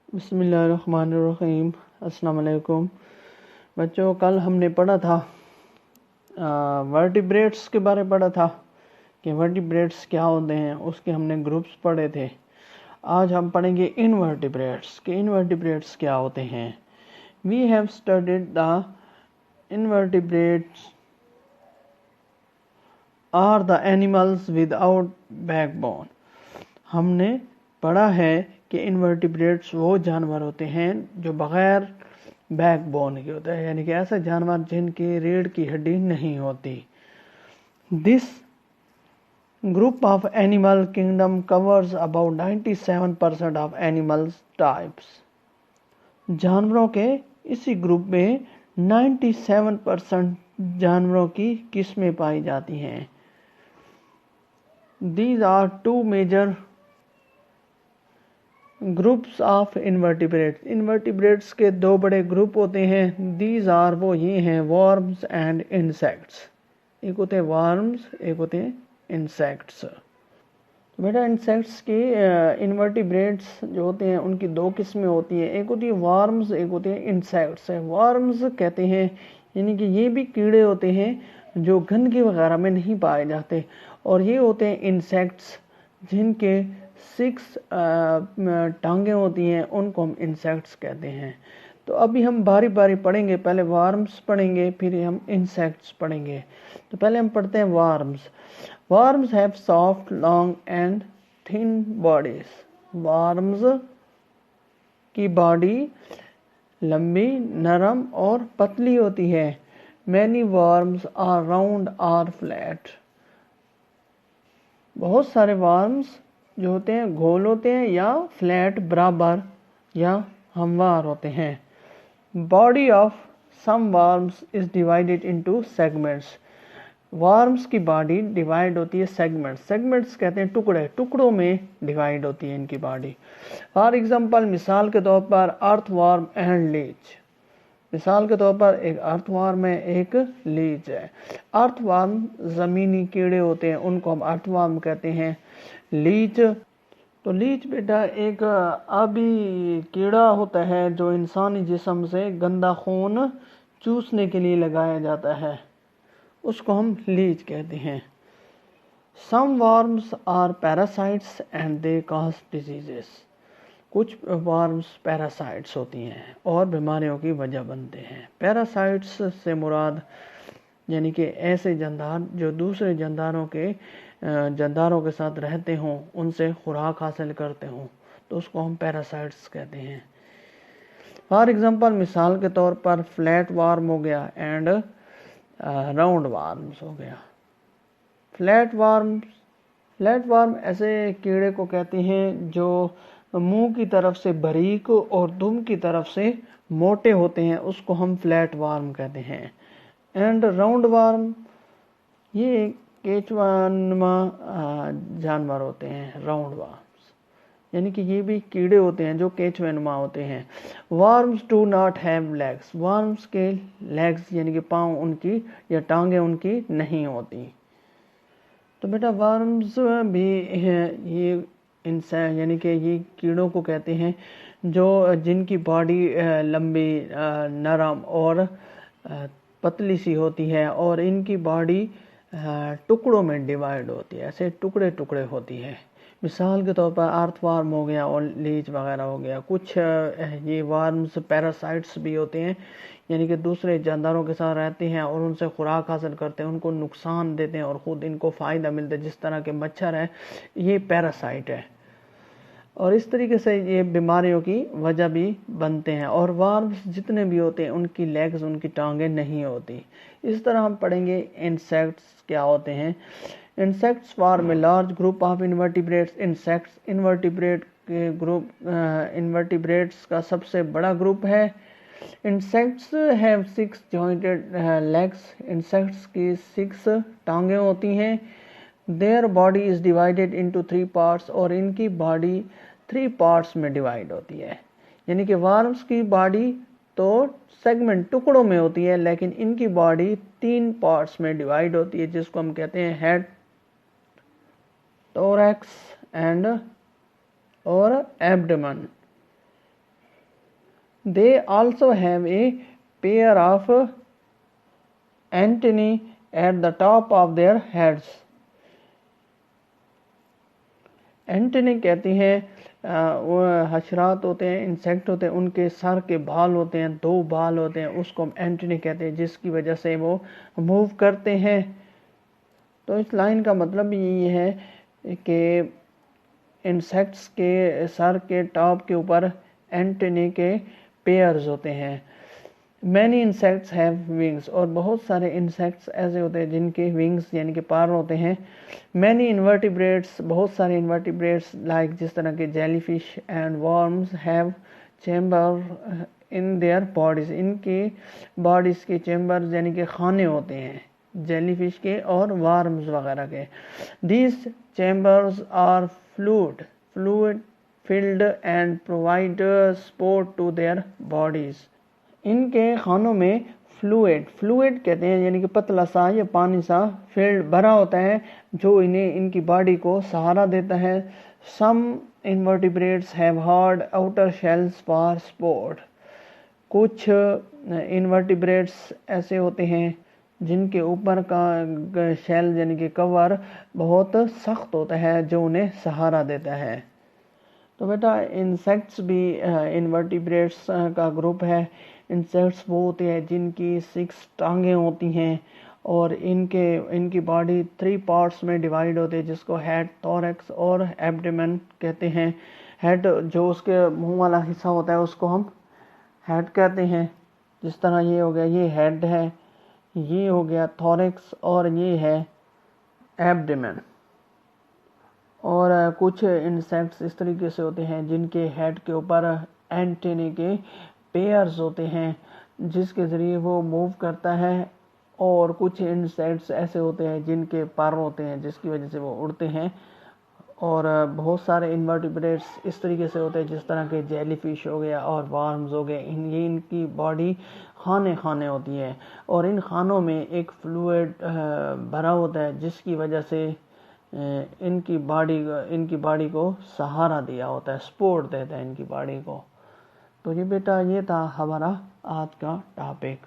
बिस्मिल्लाहिर्रहमानिर्रहीम। अस्सलाम वालेकुम बच्चों, कल हमने पढ़ा था वर्टिब्रेट्स के बारे में पढ़ा था कि वर्टिब्रेट्स क्या होते हैं। उसके हमने ग्रुप्स पढ़े थे। आज हम पढ़ेंगे इनवर्टिब्रेट्स कि इनवर्टिब्रेट्स क्या होते हैं। We have studied the invertebrates are the animals without backbone. हमने पढ़ा है कि इनवर्टिब्रेट्स वो जानवर होते हैं जो बगैर बैकबोन के होते हैं, यानी कि ऐसे जानवर जिनकी रीढ़ की हड्डी नहीं होती। This group of animal kingdom covers about 97% of animals types. जानवरों के इसी ग्रुप में 97% जानवरों की किस्में पाई जाती हैं। These are two major groups of invertebrates. Invertebrates के दो बड़े ग्रुप होते हैं। दीज आर वो ये हैं वर्म्स एंड इंसेक्ट्स। एक होते हैं वर्म्स, एक होते हैं इंसेक्ट्स। बेटा इंसेक्ट्स की इनवर्टिब्रेट्स जो होते हैं उनकी दो किस्में होती हैं। एक होती है वर्म्स, एक होते हैं इंसेक्ट्स। वर्म्स कहते हैं यानी कि ये भी कीड़े होते हैं जो गंदगी वगैरह में नहीं पाए जाते, और ये होते हैं इंसेक्ट्स जिनके 6 टांगें होती हैं, उनको हम इंसेक्ट्स कहते हैं। तो अभी हम बारी बारी पढ़ेंगे। पहले वार्म्स पढ़ेंगे, फिर हम इंसेक्ट्स पढ़ेंगे। तो पहले हम पढ़ते हैं warms. Warms have soft, long and thin bodies. Warms की बॉडी लंबी, नरम और पतली होती है। मैनी वार्म्स आर राउंड और फ्लैट। बहुत सारे वार्म्स जो होते हैं गोल होते हैं या फ्लैट, बराबर या हमवार होते हैं। Body of some worms is divided into segments. Worms की बॉडी डिवाइड होती है सेगमेंट्स। सेगमेंट्स कहते हैं टुकड़े, टुकड़ों में डिवाइड होती है इनकी बॉडी। फॉर एग्जांपल, मिसाल के तौर पर अर्थवर्म एंड लीच। मिसाल के तौर पर एक अर्थवर्म है, एक लीच है। अर्थवर्म जमीनी कीड़े होते हैं, उनको हम अर्थवर्म कहते हैं। लीच, तो लीच बेटा एक आबी कीड़ा होता है जो इंसानी जिस्म से गंदा खून चूसने के लिए लगाया जाता है, उसको हम लीच कहते हैं। Some worms are parasites and they cause diseases. कुछ वर्म्स पैरासाइट्स होती हैं और बीमारियों की वजह बनते हैं। पैरासाइट्स से मुराद यानी कि ऐसे जानदार जो दूसरे जानदारों के साथ रहते हों, उनसे खुराक हासिल करते हों, तो उसको हम पैरासाइट्स कहते हैं। फॉर एग्जांपल, मिसाल के तौर पर फ्लैट वार्म हो गया एंड राउंड वार्म्स हो गया। फ्लैट वार्म ऐसे कीड़े को कहते हैं जो मुंह की तरफ से बारीक और दुम की तरफ से मोटे होते हैं, उसको हम फ्लैट वार्म कहते हैं। एंड राउंड वार्म ये केचुआनुमा जानवर होते हैं, राउंड वार्म्स, यानी कि ये भी कीड़े होते हैं जो केचुआनुमा होते हैं। Warms do not have legs. Warms के लेग्स यानी कि पाँव उनकी या टांगें उनकी नहीं होती। तो बेटा वार्म्स भी ये इंसान यानी कि ये कीड़ों को कहते हैं जो जिनकी बॉडी लंबी, नरम और पतली सी होती है, और इनकी बॉडी टुकड़ों में डिवाइड होती है, ऐसे टुकड़े टुकड़े होती है। मिसाल के तौर पर अर्थवर्म हो गया और लीच वगैरह हो गया। कुछ ये वार्म्स पैरासाइट्स भी होते हैं, यानी कि दूसरे जानदारों के साथ रहते हैं और उनसे खुराक हासिल करते हैं, उनको नुकसान देते हैं और ख़ुद इनको फ़ायदा मिलता है। जिस तरह के मच्छर है, ये पैरासाइट है, और इस तरीके से ये बीमारियों की वजह भी बनते हैं। और वार्म्स जितने भी होते हैं उनकी लेग्स, उनकी टांगें नहीं होती। इस तरह हम पढ़ेंगे इंसेक्ट्स क्या होते हैं। Insects form a large group of invertebrates. Insects invertebrate के ग्रुप, इनवर्टिब्रेट्स का सबसे बड़ा ग्रुप है। Insects have 6 jointed legs. Insects की 6 टांगें होती हैं। Their body is divided into 3 parts, और इनकी बॉडी 3 पार्ट्स में डिवाइड होती है। यानी कि वार्म्स की बॉडी तो सेगमेंट टुकड़ों में होती है, लेकिन इनकी बॉडी 3 पार्ट्स में डिवाइड होती है, जिसको हम कहते हैं हेड, थोरैक्स एंड और abdomen. They also have a pair of antennae at the top of their heads. Antennae कहती हैं वो हशरात होते हैं, इंसेक्ट होते हैं, उनके सर के बाल होते हैं, 2 बाल होते हैं, उसको हम एंटेने कहते हैं, जिसकी वजह से वो मूव करते हैं। तो इस लाइन का मतलब यही है कि इंसेक्ट्स के सर के टॉप के ऊपर एंटेने के पेयर्स होते हैं। मैनी इंसेक्ट्स हैव विंग्स, और बहुत सारे इंसेक्ट्स ऐसे होते हैं जिनके विंग्स यानी कि पर होते हैं। मैनी इन्वर्टिब्रेट्स, बहुत सारे इन्वर्टिब्रेट्स लाइक जिस तरह के jellyfish and worms have chamber in their bodies, इनके बॉडीज के चैम्बर यानी कि खाने होते हैं जेलीफिश के और वर्म्स वगैरह के। These chambers are fluid filled and provide support to their bodies. इनके खानों में फ्लूइड कहते हैं यानी कि पतला सा या पानी सा फिल्ड भरा होता है जो इन्हें इनकी बॉडी को सहारा देता है। Some invertebrates have hard outer shells for support, कुछ इन्वर्टिब्रेट्स ऐसे होते हैं जिनके ऊपर का शेल यानी कि कवर बहुत सख्त होता है जो उन्हें सहारा देता है। तो बेटा इंसेक्ट्स भी इन्वर्टिब्रेट्स का ग्रुप है। इंसेक्ट्स वो होते हैं जिनकी 6 टांगें होती हैं और इनकी बॉडी 3 पार्ट्स में डिवाइड होती है, जिसको हेड, थोरैक्स और एब्डोमेन कहते हैं। हेड जो उसके मुंह वाला हिस्सा होता है उसको हम हेड कहते हैं। जिस तरह ये हो गया, ये हेड है, ये हो गया थोरैक्स और ये है एब्डोमेन। और कुछ इंसेक्ट्स इस तरीके से होते हैं जिनके हेड के ऊपर एंटेने के पेयर्स होते हैं जिसके ज़रिए वो मूव करता है, और कुछ इंसेक्ट्स ऐसे होते हैं जिनके पर होते हैं जिसकी वजह से वो उड़ते हैं। और बहुत सारे इन्वर्टिब्रेट्स इस तरीके से होते हैं जिस तरह के जेलीफिश हो गया और वर्म्स हो गए, इनकी बॉडी खाने होती है और इन खानों में एक फ्लूइड भरा होता है जिसकी वजह से इनकी बॉडी को सहारा दिया होता है, सपोर्ट देता है इनकी बॉडी को। तो ये बेटा ये था हमारा आज का टॉपिक।